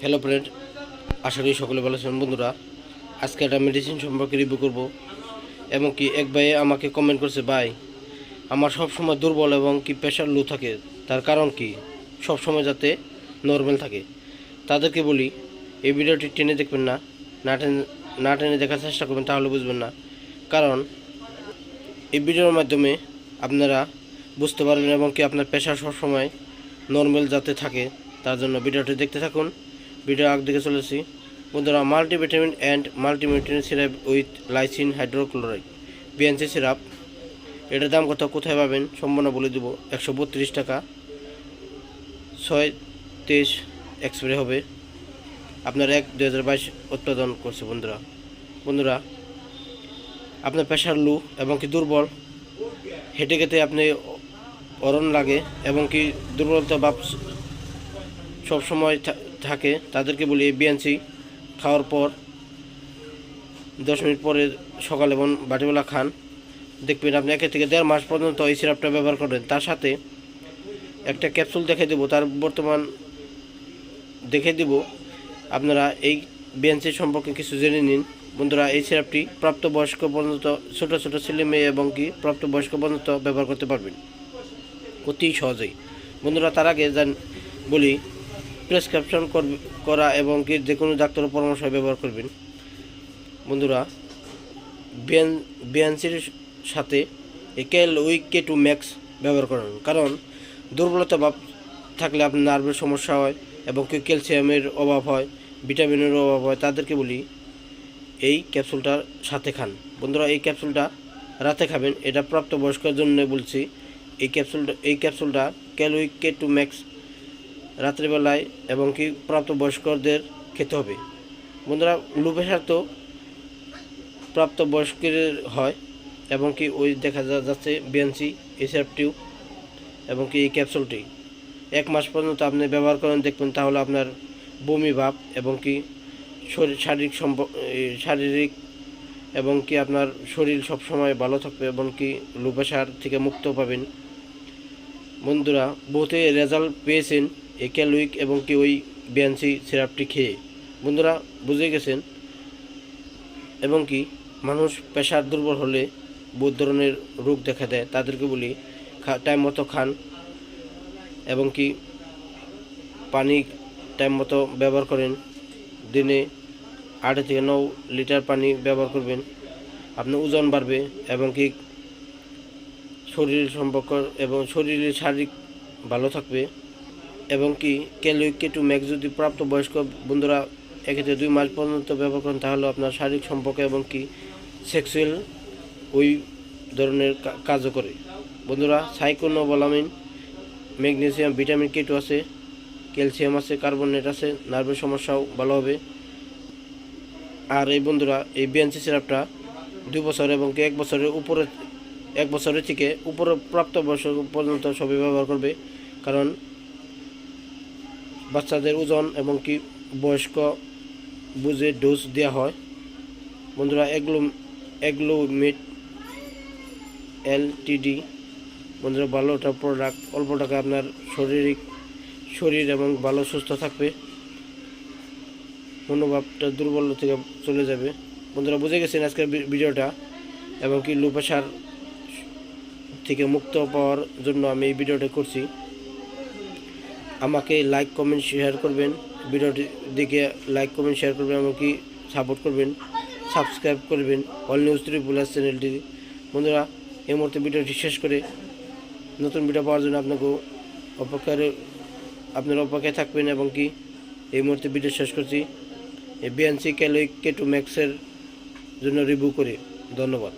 Hello friend, আশা করি সকলে ভালো আছেন। বন্ধুরা, আজকে একটা মেডিসিন সম্পর্কে রিভিউ করব। এবং কি এক ভাই আমাকে কমেন্ট করছে, ভাই আমার সব সময় দুর্বল এবং কি প্রেশার লো থাকে, তার কারণ কি? সব সময় যাতে নর্মাল থাকে। তাদেরকে বলি, এই ভিডিওটি টেনে দেখবেন না, না টেনে দেখার চেষ্টা করবেন, তাহলে বুঝবেন না। কারণ এই ভিডিওর মাধ্যমে আপনারা বুঝতে পারবেন এবং কি আপনার প্রেশার সবসময় নর্মাল যাতে থাকে, তার জন্য ভিডিওটি দেখতে থাকুন। ভিডিও আগ দিকে চলেছি। বন্ধুরা, multivitamin and multinutrient syrup with lysine hydrochloride BNC syrup, এটার দাম কত, কোথায় পাবেন সম্পূর্ণ বলে দেবো। 132 টাকা, 6-23 এক্সপায়ারি হবে। আপনার 1-2022 উৎপাদন করছে। বন্ধুরা, আপনার প্রেশার লো এবং কি দুর্বল, হেঁটে গেতে আপনি অরণ লাগে এবং কি দুর্বলতা ভাব সবসময় থাকে, তাদেরকে বলি এই বিএনসি খাওয়ার পর 10 মিনিট পরে সকালে এবং বাটিবেলা খান, দেখবেন আপনি 1 থেকে 1.5 মাস পর্যন্ত এই সিরাপটা ব্যবহার করেন। তার সাথে একটা ক্যাপসুল দেখে দেবো, তার বর্তমান দেখে দেব। আপনারা এই বিএনসি সম্পর্কে কিছু জেনে নিন। বন্ধুরা, এই সিরাপটি প্রাপ্তবয়স্ক পর্যন্ত, ছোটো ছোটো ছেলে মেয়ে এবং কি প্রাপ্তবয়স্ক পর্যন্ত ব্যবহার করতে পারবেন অতি সহজেই। বন্ধুরা, তার আগে বলি, প্রেসক্রিপশন করা এবং কি যে কোনো ডাক্তারের পরামর্শ ব্যবহার করবেন। বন্ধুরা, বিএনসির সাথে এই kalwik K2 ম্যাক্স ব্যবহার করুন, কারণ দুর্বলতা ভাব থাকলে আপনার নার্ভের সমস্যা হয় এবং কি ক্যালসিয়ামের অভাব হয়, ভিটামিনের অভাব হয়, তাদেরকে বলি এই ক্যাপসুলটার সাথে খান। বন্ধুরা, এই ক্যাপসুলটা রাতে খাবেন, এটা প্রাপ্তবয়স্কের জন্য বলছি। এই ক্যাপসুলটা kalwik K2 ম্যাক্স রাত্রিবেলায় এবং কি প্রাপ্তবয়স্কদের খেতে হবে। বন্ধুরা, লো প্রেশার তো প্রাপ্তবয়স্কের হয় এবং কি ওই দেখা যাচ্ছে বিএনসি এই সিরাপটিও এবং কি এই ক্যাপসুলটি 1 মাস পর্যন্ত আপনি ব্যবহার করেন, দেখবেন তাহলে আপনার বমি ভাব এবং কি শারীরিক এবং কি আপনার শরীর সবসময় ভালো থাকবে এবং কি লো প্রেশার থেকে মুক্ত পাবেন। বন্ধুরা, বহুতে রেজাল্ট পেয়েছেন এই kalwik এবং কি ওই বিএনসি সিরাপটি খেয়ে। বন্ধুরা, বুঝে গেছেন। এবং কি মানুষ প্রেশার দুর্বল হলে বহুত ধরনের রোগ দেখা দেয়, তাদেরকে বলি টাইম মতো খান এবং কি পানি টাইম মতো ব্যবহার করেন। দিনে 8 থেকে 9 লিটার পানি ব্যবহার করবেন, আপনার ওজন বাড়বে এবং কি শরীর সম্পর্ক এবং শরীরের শারীরিক ভালো থাকবে। এবং কি kalwik K2 ম্যাক্স যদি প্রাপ্তবয়স্ক বন্ধুরা 1 থেকে 2 মাস পর্যন্ত ব্যবহার করেন, তাহলে আপনার শারীরিক সম্পর্ক এবং কি সেক্সুয়াল ওই ধরনের কাজও করে। বন্ধুরা, সাইক্লোনোবালামিন, ম্যাগনেসিয়াম, ভিটামিন K2 আছে, ক্যালসিয়াম আছে, কার্বনেট আছে, নার্ভের সমস্যাও ভালো হবে। আর এই বন্ধুরা, এই বিএনসি সিরাপটা 2 বছর এবং কি 1 বছরের উপরে, 1 বছরের থেকে উপরে প্রাপ্তবয়স্ক পর্যন্ত সবাই ব্যবহার করবে, কারণ বাচ্চাদের ওজন এবং কি বয়স্ক বুঝে ডোজ দেওয়া হয়। বন্ধুরা, এগ্লোমিট LTD, বন্ধুরা ভালো একটা প্রোডাক্ট, অল্প টাকা আপনার শরীর এবং ভালো সুস্থ থাকবে, মনোভাবটা দুর্বল থেকে চলে যাবে। বন্ধুরা, বুঝে গেছেন আজকের ভিডিওটা এবং কি লো প্রেশার থেকে মুক্ত পাওয়ার জন্য আমি এই ভিডিওটা করছি। আমাকে লাইক কমেন্ট শেয়ার করবেন, ভিডিওটি দেখে লাইক কমেন্ট শেয়ার করবেন এবং কি সাপোর্ট করবেন, সাবস্ক্রাইব করবেন অল নিউজ 3+ চ্যানেলটি। বন্ধুরা, এই মুহূর্তে ভিডিওটি শেষ করে নতুন ভিডিও পাওয়ার জন্য আপনারা অপেক্ষায় থাকবেন এবং কি এই মুহূর্তে ভিডিও শেষ করছি এই বিএনসি kalwik K2 ম্যাক্সের জন্য রিভিউ করে। ধন্যবাদ।